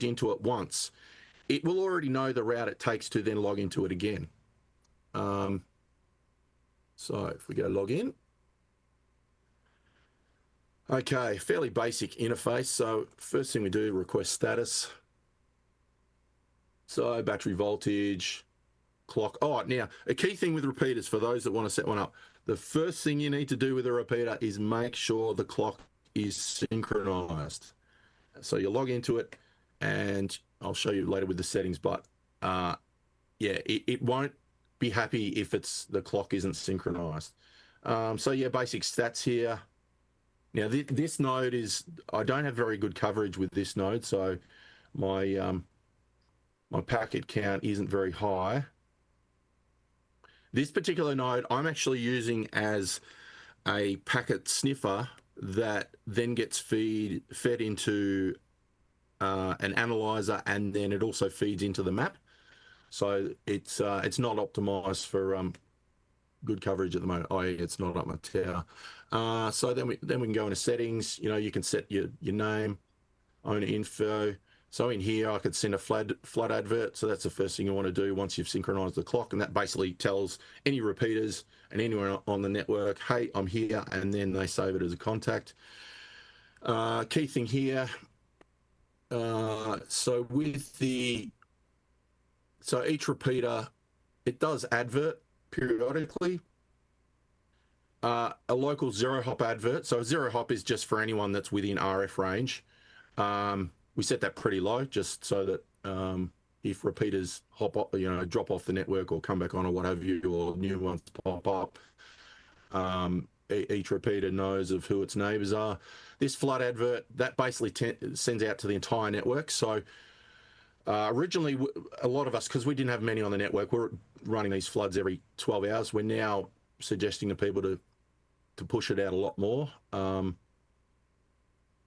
logged into it once, it will already know the route it takes to then log into it again. So if we go log in. Okay, fairly basic interface. So first thing we do, request status. So battery voltage, clock. Oh, now a key thing with repeaters for those that want to set one up, the first thing you need to do with a repeater is make sure the clock is synchronized. So you log into it, and I'll show you later with the settings, but yeah, it won't be happy if the clock isn't synchronized. So yeah, basic stats here. Now this node is, I don't have very good coverage with this node, so my my packet count isn't very high. This particular node I'm actually using as a packet sniffer that then gets fed into an analyzer, and then it also feeds into the map. So it's not optimized for good coverage at the moment. i.e. it's not up my tower. So then we can go into settings. You know, you can set your name, owner info. So in here I could send a flood advert. So that's the first thing you want to do once you've synchronized the clock, and that basically tells any repeaters and anyone on the network, hey, I'm here, and then they save it as a contact. Key thing here, so each repeater, it does advert periodically. A local zero hop advert. So a zero hop is just for anyone that's within RF range. We set that pretty low, just so that if repeaters hop up, drop off the network or come back on or what have you, or new ones pop up, each repeater knows of who its neighbors are. This flood advert, that basically sends out to the entire network. So originally, a lot of us, because we didn't have many on the network, we're running these floods every 12 hours. We're now suggesting to people to push it out a lot more.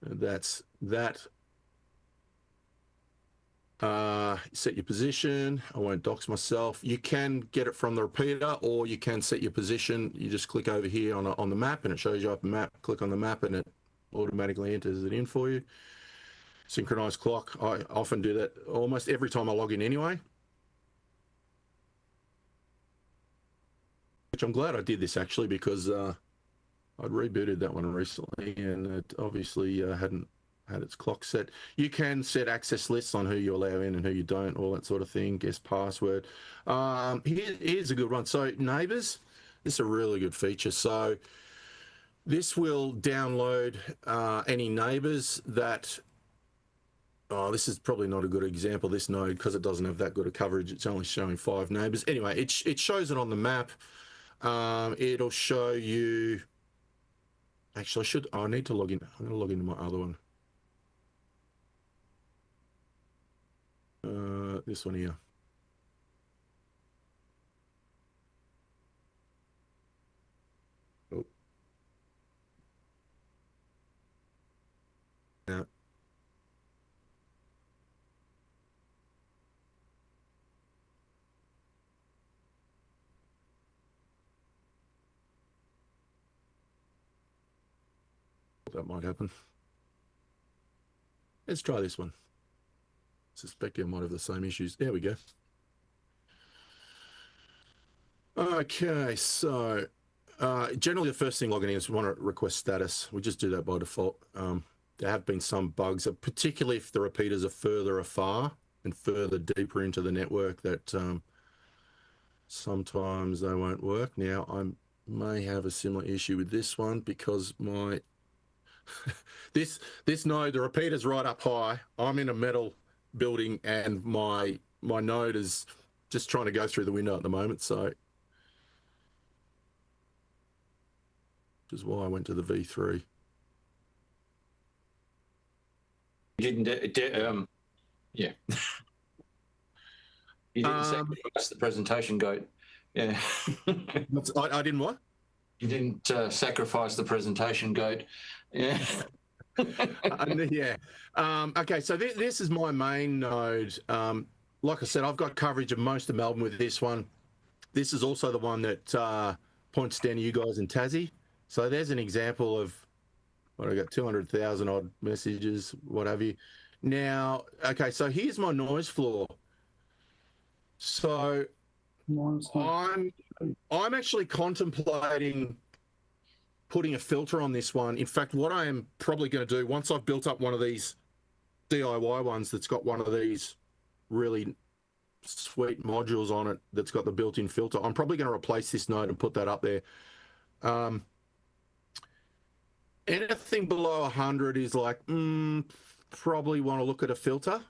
That's that. Set your position. I won't dox myself. You can get it from the repeater, or you can set your position. You just click over here on the map, and it shows you up a map. Click on the map, and it automatically enters it in for you. Synchronized clock. I often do that almost every time I log in anyway. Which I'm glad I did this actually, because I'd rebooted that one recently, and it obviously hadn't had its clock set. You can set access lists on who you allow in and who you don't, all that sort of thing, guest password. Here's a good one. So neighbors, this is a really good feature. So this will download any neighbors that, this is probably not a good example, this node, because it doesn't have that good a coverage. It's only showing 5 neighbors. Anyway, it shows it on the map. It'll show you, actually I need to log in. I'm going to log into my other one. This one here. Oh. Yeah. That might happen. Let's try this one. Suspect I might have the same issues. There we go. Okay, so generally the first thing logging in is we want to request status. We just do that by default. There have been some bugs, particularly if the repeaters are further afar and further deeper into the network, that sometimes they won't work. Now, I may have a similar issue with this one, because my this node, the repeater's right up high. I'm in a metal building, and my node is just trying to go through the window at the moment. So, which is why I went to the V3. You didn't, yeah. You didn't sacrifice the presentation goat. Yeah. I didn't what? You didn't sacrifice the presentation goat. Yeah. Yeah. Okay, so this is my main node. Like I said, I've got coverage of most of Melbourne with this one. This is also the one that points down to you guys in Tassie. So there's an example of what I got, 200,000 odd messages, what have you. Now, okay, so here's my noise floor. So I'm actually contemplating putting a filter on this one. In fact, what I am probably going to do once I've built up one of these DIY ones that's got one of these really sweet modules on it that's got the built-in filter, I'm probably going to replace this node and put that up there. Anything below 100 is like, probably want to look at a filter.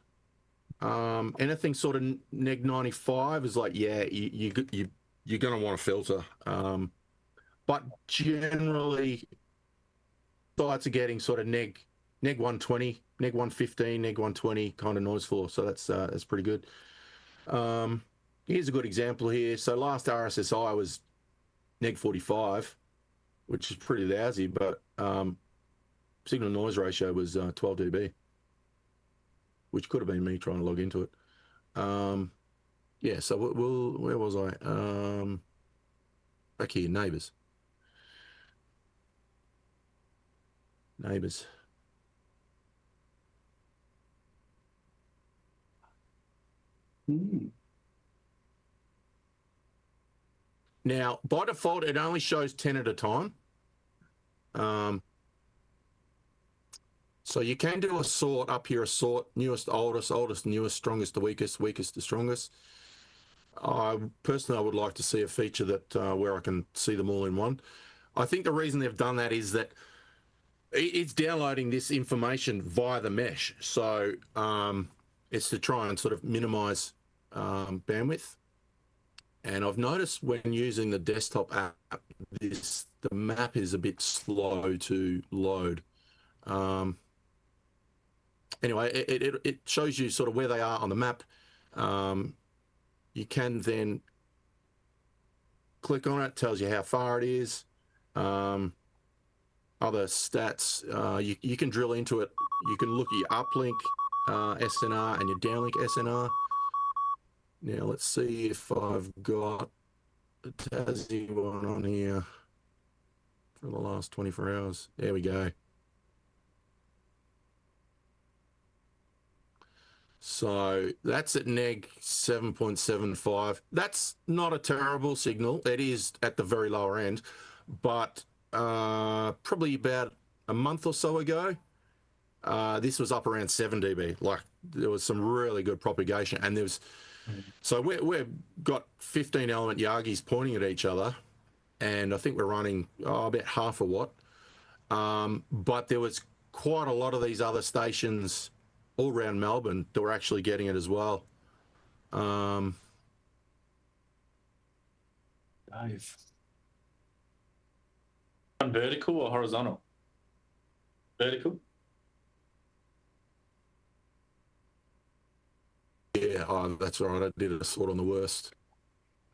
Anything sort of neg 95 is like, yeah, you're going to want a filter. But generally, sites are getting sort of neg 120, neg 115, neg 120 kind of noise floor. So that's pretty good. Here's a good example here. So last RSSI was neg 45, which is pretty lousy, but signal noise ratio was 12 dB, which could have been me trying to log into it. Yeah, so where was I? Back here, neighbours. Now, by default, it only shows 10 at a time. So you can do a sort up here, a sort, newest, oldest, oldest, newest, strongest to weakest, weakest to strongest. Personally, I would like to see a feature that where I can see them all in one. I think the reason they've done that is that it's downloading this information via the mesh. So it's to try and sort of minimize bandwidth. And I've noticed when using the desktop app, the map is a bit slow to load. Anyway, it shows you sort of where they are on the map. You can then click on it, tells you how far it is. Other stats, you can drill into it. You can look at your uplink SNR and your downlink SNR. Now let's see if I've got the Tassie one on here for the last 24 hours. There we go. So that's at neg 7.75. That's not a terrible signal. It is at the very lower end, but probably about a month or so ago, this was up around 7 dB. Like there was some really good propagation, and there's so we've got 15 element Yagis pointing at each other, and I think we're running about half a watt. But there was quite a lot of these other stations all around Melbourne that were actually getting it as well. Dave. Vertical or horizontal? Vertical? Yeah, that's right. I did a sort on the worst.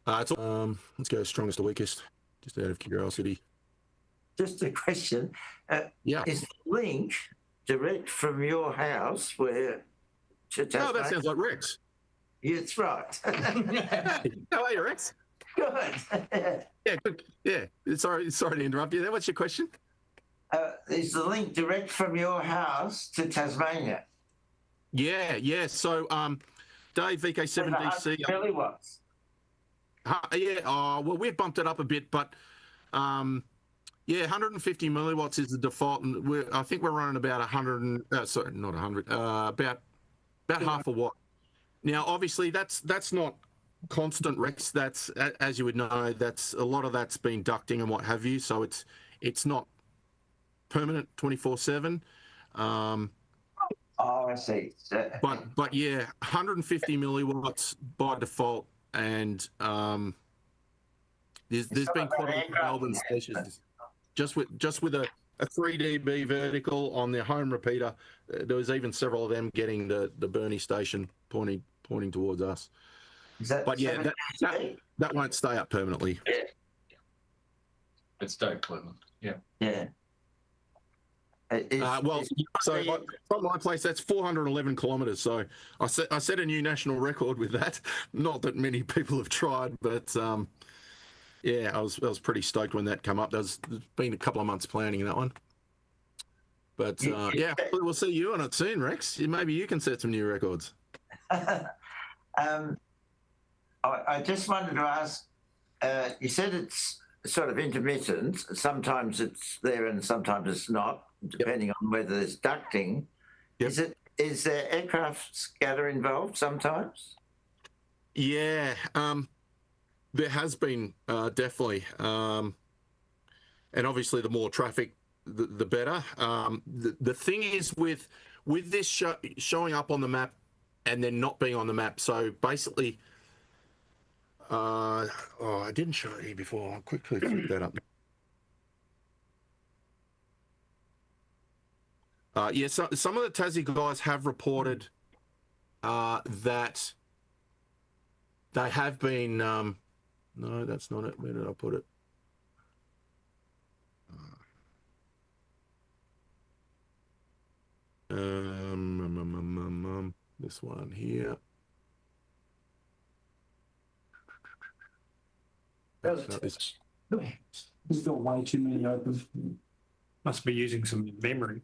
Let's go strongest to weakest, just out of curiosity. Just a question. Yeah. Is the link direct from your house where to Tasmania? No, that sounds like Rex. Yeah, that's right. How are you, Rex? Good. Yeah, good. Yeah. Sorry to interrupt you there. What's your question? Is the link direct from your house to Tasmania? Yeah. So, Dave, VK7OTC. Milliwatts. Yeah. Well, we've bumped it up a bit, but yeah, 150 milliwatts is the default, and I think we're running about 100. Sorry, not 100. About half a watt. Now, obviously, that's not constant, Rex. That's, as you would know, that's a lot of that's been ducting and what have you. So it's not permanent 24/7. Oh, I see. But yeah, 150 milliwatts by default, and there's been quite a lot of Melbourne stations just with a 3 dB vertical on their home repeater. There was even several of them getting the Burnie station pointing towards us. But yeah, that won't stay up permanently. Yeah. It's Dave Cleveland. Yeah. Yeah. So from my place, that's 411 kilometres. So I set a new national record with that. Not that many people have tried, but yeah, I was pretty stoked when that came up. There's been a couple of months planning that one. But yeah, hopefully we'll see you on it soon, Rex. Maybe you can set some new records. I just wanted to ask, you said it's sort of intermittent. Sometimes it's there and sometimes it's not, depending on whether there's ducting. Yep. Is there aircraft scatter involved sometimes? Yeah, there has been definitely, and obviously the more traffic, the better. The thing is with this showing up on the map and then not being on the map. So basically, I didn't show it here before. I'll quickly flip that up. Yeah, so some of the Tassie guys have reported that they have been. No, that's not it. Where did I put it? This one here. He's got way too many open. Must be using some memory.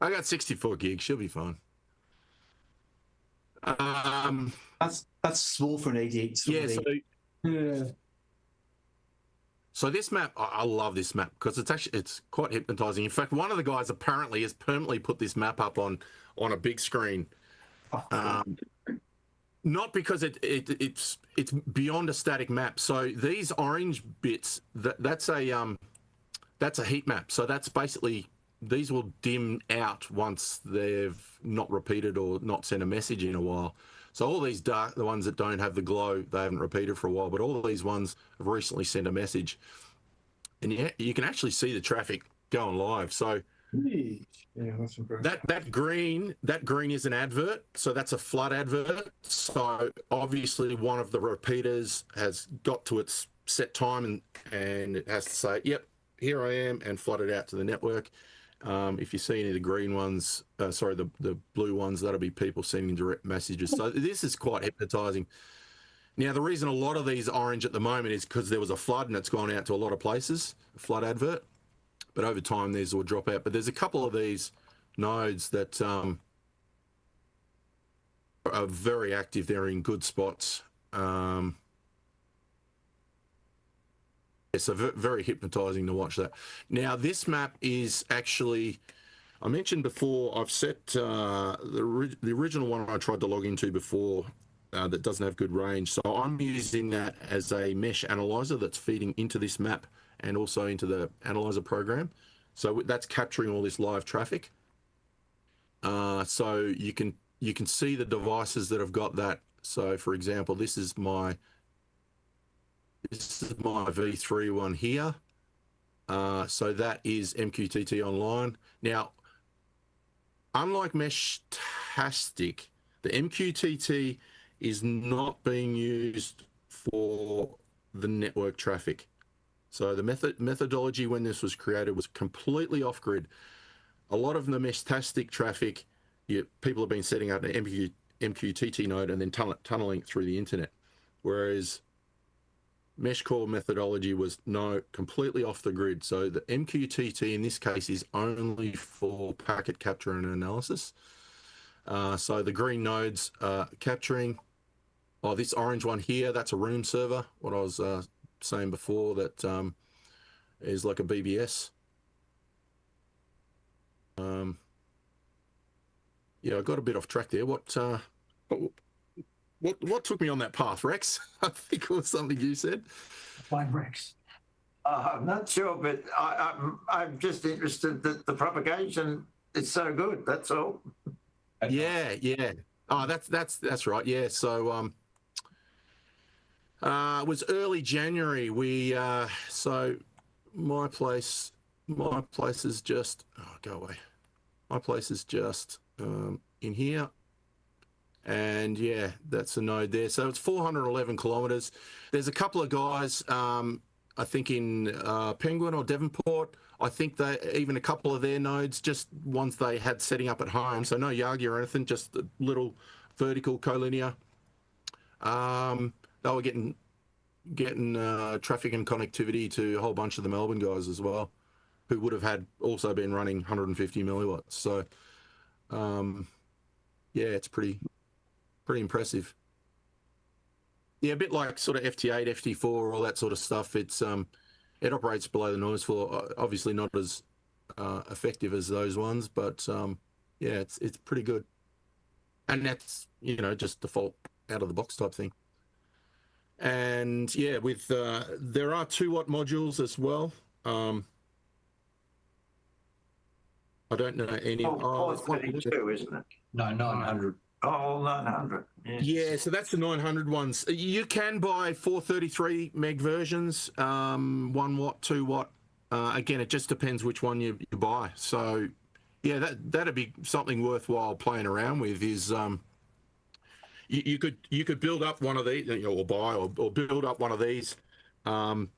I got 64 gigs. She'll be fine. That's small for an 88. Yeah. So this map, I love this map because it's quite hypnotizing. In fact, one of the guys apparently has permanently put this map up on a big screen. Not because it's beyond a static map. So these orange bits, that's a heat map. So that's basically, these will dim out once they've not repeated or not sent a message in a while. So all these dark, the ones that don't have the glow, they haven't repeated for a while, but all of these ones have recently sent a message. And you can actually see the traffic going live. So Yeah, that's impressive. that green is an advert. So that's a flood advert. So obviously one of the repeaters has got to its set time and it has to say, yep, here I am, and flood it out to the network. If you see any of the green ones, the blue ones, that'll be people sending direct messages. So this is quite hypnotizing. Now, the reason a lot of these orange at the moment is because there was a flood and it's gone out to a lot of places, a flood advert. But over time, these will drop out. But there's a couple of these nodes that are very active. They're in good spots. So very hypnotizing to watch that. Now, this map is actually, I mentioned before, I've set the original one I tried to log into before that doesn't have good range. So I'm using that as a mesh analyzer that's feeding into this map and also into the analyzer program. So that's capturing all this live traffic. So you can see the devices that have got that. So for example, this is my V3 one here. So that is MQTT online. Now, unlike Meshtastic, the MQTT is not being used for the network traffic. So the methodology when this was created was completely off-grid. A lot of the Meshtastic traffic, people have been setting up an MQTT node and then tunneling through the internet. Whereas Mesh Core methodology was completely off the grid. So the MQTT in this case is only for packet capture and analysis. So the green nodes capturing. This orange one here, that's a room server. What I was saying before, that is like a BBS. Yeah, I got a bit off track there. What took me on that path, Rex? I think it was something you said. Find Rex. I'm not sure, but I'm just interested that the propagation is so good. That's all. Yeah. Oh, that's right. Yeah. So it was early January. So my place is just go away. My place is just in here. And yeah, that's a node there. So it's 411 kilometers. There's a couple of guys, I think in Penguin or Devonport. I think even a couple of their nodes, just ones they had setting up at home. So no Yagi or anything, just a little vertical collinear. They were getting traffic and connectivity to a whole bunch of the Melbourne guys as well. who would have had also been running 150 milliwatts. So, yeah, it's pretty impressive. Yeah, a bit like sort of FT8, FT4, all that sort of stuff. It's it operates below the noise floor. Obviously not as effective as those ones, but yeah, it's pretty good. And that's, you know, just default out of the box type thing. And yeah, with there are 2-watt modules as well. I don't know any. Oh, 32, isn't it? No, 900. Oh, 900. Yes. Yeah, so that's the 900 ones. You can buy 433 meg versions, 1 watt, 2 watt. Again, it just depends which one you buy. So, yeah, that'd be something worthwhile playing around with. Is you could build up one of these, or buy or build up one of these, and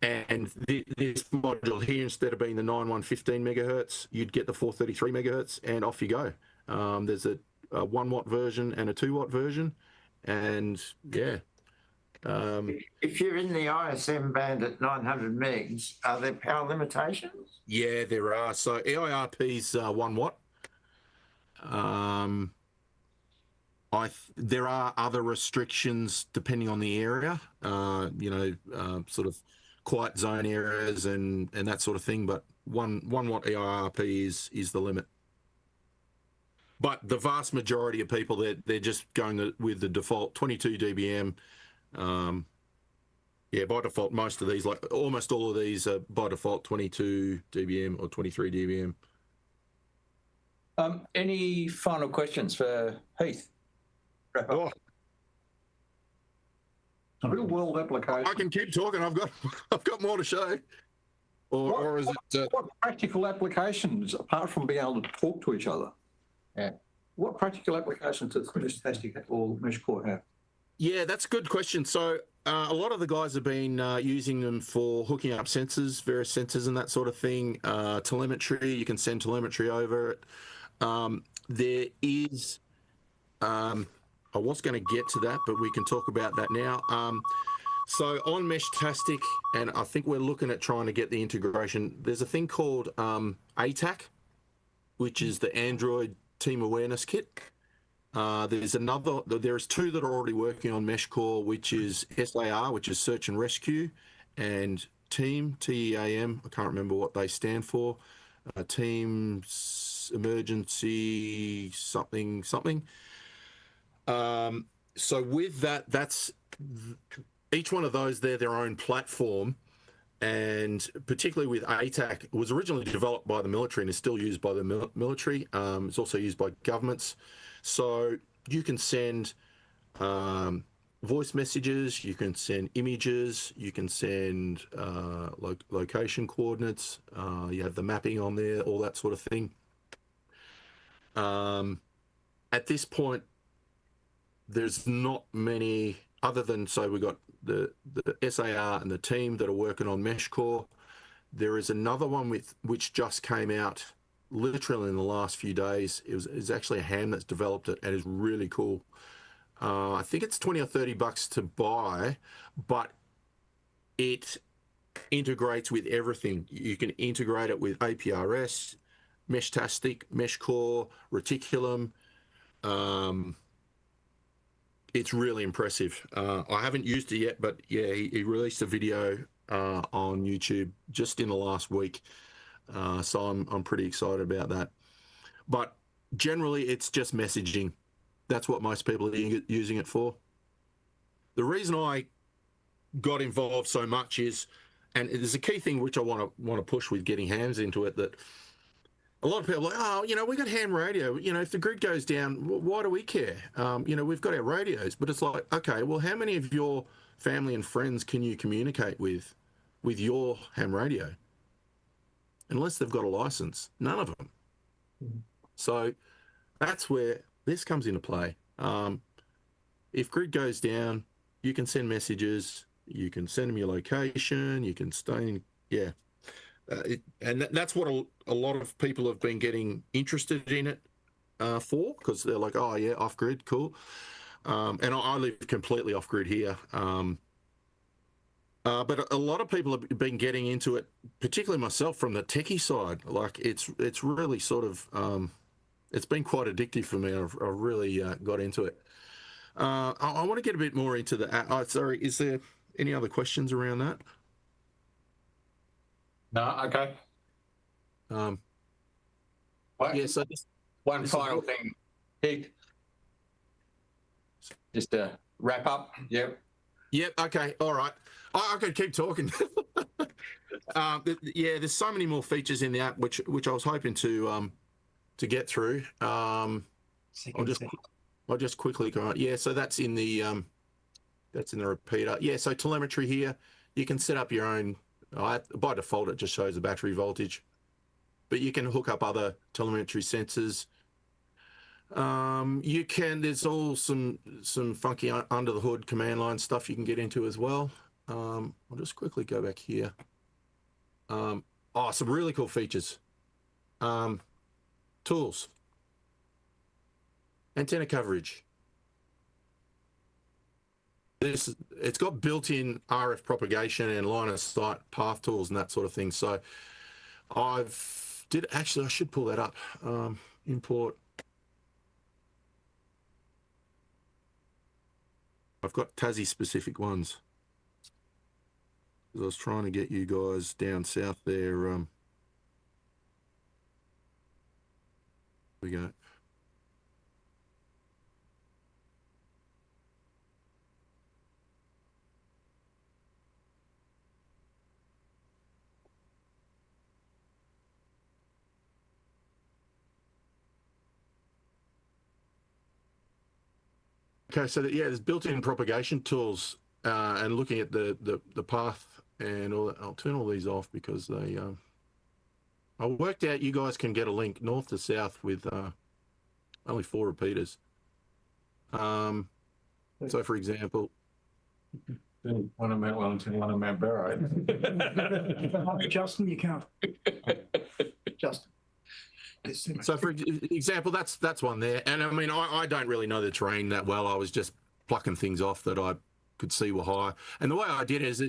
this module here, instead of being the 9115 megahertz, you'd get the 433 megahertz, and off you go. There's a 1 watt version and a 2 watt version, and yeah. If you're in the ISM band at 900 megs, are there power limitations? Yeah, there are. So EIRP's 1 watt. There are other restrictions depending on the area, you know, sort of quiet zone areas and that sort of thing. But 1 watt EIRP is the limit. But the vast majority of people, they're just going with the default 22 dBm. Yeah, by default, most of these, like almost all of these, are by default 22 dBm or 23 dBm. Any final questions for Heath? Oh, Real world application. I can keep talking. I've got more to show. Or is it? What practical applications, apart from being able to talk to each other? Yeah. What practical applications does Meshtastic or MeshCore have? Yeah, that's a good question. So a lot of the guys have been using them for hooking up sensors, various sensors and that sort of thing. Telemetry, you can send telemetry over it. There is, I was going to get to that, but we can talk about that now. So on Meshtastic, and I think we're looking at trying to get the integration, there's a thing called ATAC, which is the Android Team Awareness Kit. There's 2 that are already working on MeshCore, which is SAR, which is Search and Rescue, and Team, TEAM, I can't remember what they stand for, Teams Emergency something. So with that, that's each one of those, they're their own platform. And particularly with ATAC, it was originally developed by the military and is still used by the military. It's also used by governments. So you can send voice messages, you can send images, you can send location coordinates, you have the mapping on there, all that sort of thing. At this point, there's not many, other than, so we've got the SAR and the team that are working on MeshCore. There is another one which just came out literally in the last few days. It's actually a ham that's developed it and is really cool. I think it's $20 or $30 to buy, but it integrates with everything. You can integrate it with APRS, Meshtastic, MeshCore, Reticulum. It's really impressive. I haven't used it yet, but yeah, he released a video on YouTube just in the last week. So I'm pretty excited about that. But generally, it's just messaging. That's what most people are using it for. The reason I got involved so much is, and there's a key thing which I want to push with getting hands into it, that a lot of people are like, oh, you know, we got ham radio. You know, if the grid goes down, why do we care? You know, we've got our radios. But it's like, okay, well, how many of your family and friends can you communicate with your ham radio? Unless they've got a license, none of them. Mm-hmm. So that's where this comes into play. If grid goes down, you can send messages, you can send them your location, you can stay in, yeah. And that's what a lot of people have been getting interested in it for, because they're like, oh yeah, off grid, cool. And I live completely off grid here. But a lot of people have been getting into it, particularly myself, from the techie side. Like it's really sort of it's been quite addictive for me. I've really got into it. I want to get a bit more into the. Sorry, is there any other questions around that? No, okay. Yeah. So One this final is- thing, Pete. Just to wrap up. Yep. Yep. Okay. All right. I could keep talking. Yeah. There's so many more features in the app, which I was hoping to get through. I'll just quickly go on. Yeah. So that's in the repeater. Yeah. So telemetry here, you can set up your own. By default, it just shows the battery voltage, but you can hook up other telemetry sensors. You can. There's all some funky under the hood command line stuff you can get into as well. I'll just quickly go back here. Some really cool features. Tools, antenna coverage. It's got built-in RF propagation and line of sight path tools and that sort of thing. So I should pull that up. Import. I've got Tassie specific ones. I was trying to get you guys down south there. We go. Okay, so there's built-in propagation tools, and looking at the path and all that. I'll turn all these off because they. I worked out you guys can get a link north to south with only 4 repeaters. So, for example, One in Mount Wellington, one in Mount Barrow. Justin, you can't. Justin. so for example, that's one there. And I mean, I don't really know the terrain that well. I was just plucking things off that I could see were high. And the way I did is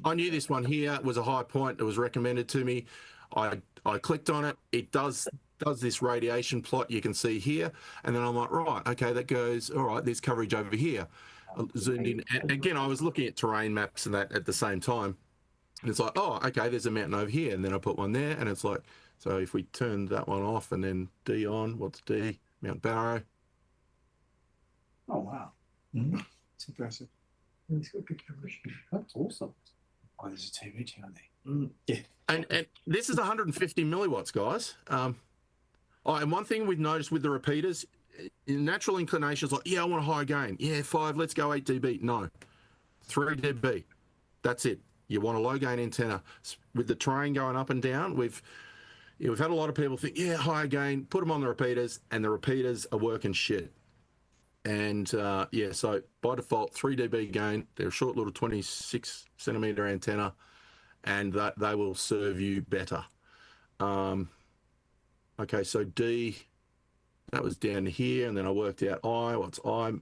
I knew this one here was a high point that was recommended to me. I clicked on it. It does this radiation plot you can see here. And then I'm like, right, okay, that goes, all right, there's coverage over here. I zoomed in. And again, I was looking at terrain maps and that at the same time. And it's like, oh, okay, there's a mountain over here. And then I put one there. And it's like, so if we turn that one off and then D on, what's D? Mount Barrow. Oh, wow. It's impressive. It's got good coverage. That's awesome. Oh, there's a TV channel there. Yeah. And this is 150 milliwatts, guys. And one thing we've noticed with the repeaters, natural inclination is like, yeah, I want a high gain. Yeah, 5, let's go 8 dB. No, 3 dB. That's it. You want a low gain antenna. With the terrain going up and down, we've had a lot of people think, yeah, higher gain, put them on the repeaters, and the repeaters are working shit. And so by default, 3 dB gain. They're a short little 26 centimeter antenna, and that they will serve you better. Okay, so D, that was down here, and then I worked out I. What's I?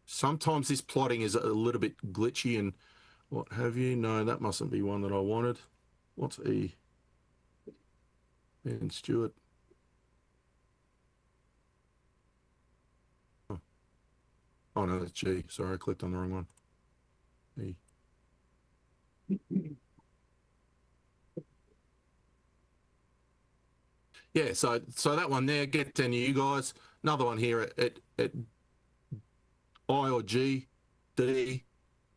Sometimes this plotting is a little bit glitchy and what have you. No, that mustn't be one that I wanted. What's E? And Stuart. Oh no, that's G. Sorry, I clicked on the wrong one. E. Yeah, so that one there, get down to you guys. Another one here at I or G, D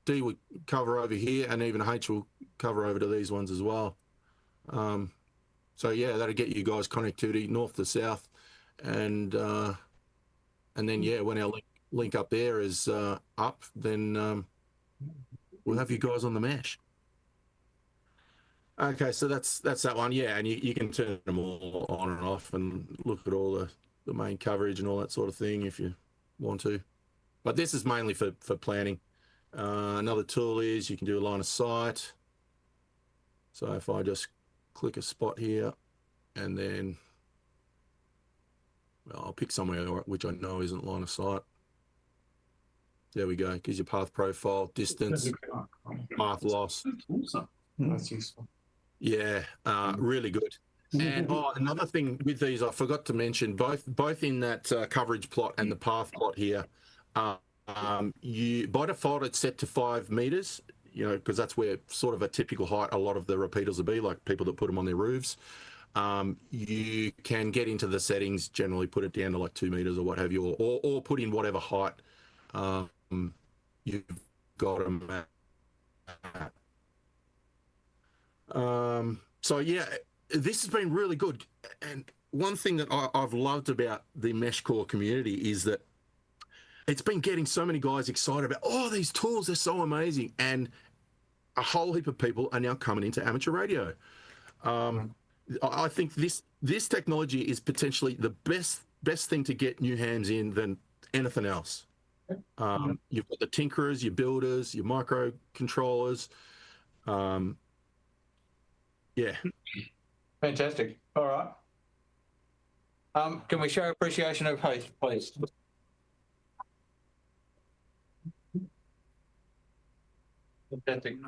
will cover over here, and even H will cover over to these ones as well. So yeah, that'll get you guys connectivity north to south, and then yeah, when our link up there is up, then we'll have you guys on the mesh. Okay, so that's that one, yeah, and you can turn them all on and off and look at all the main coverage and all that sort of thing if you want to. But this is mainly for planning. Another tool is you can do a line of sight. So if I just click a spot here and then Well, I'll pick somewhere which I know isn't line of sight. There we go. Gives you path profile, distance, path loss. Awesome. That's useful. Yeah, really good. And another thing with these, I forgot to mention, both in that coverage plot and the path plot here, you by default it's set to 5 meters, you know, because that's where sort of a typical height a lot of the repeaters will be, like people that put them on their roofs. You can get into the settings, generally put it down to like 2 meters or what have you, or put in whatever height you've got them at. So yeah, this has been really good. And one thing that I've loved about the Mesh Core community is that it's been getting so many guys excited about, oh, these tools, they're so amazing. And a whole heap of people are now coming into amateur radio. I think this technology is potentially the best thing to get new hands in than anything else. You've got the tinkerers, your builders, your microcontrollers. Yeah. Fantastic. All right. Can we show appreciation of host, please? Fantastic.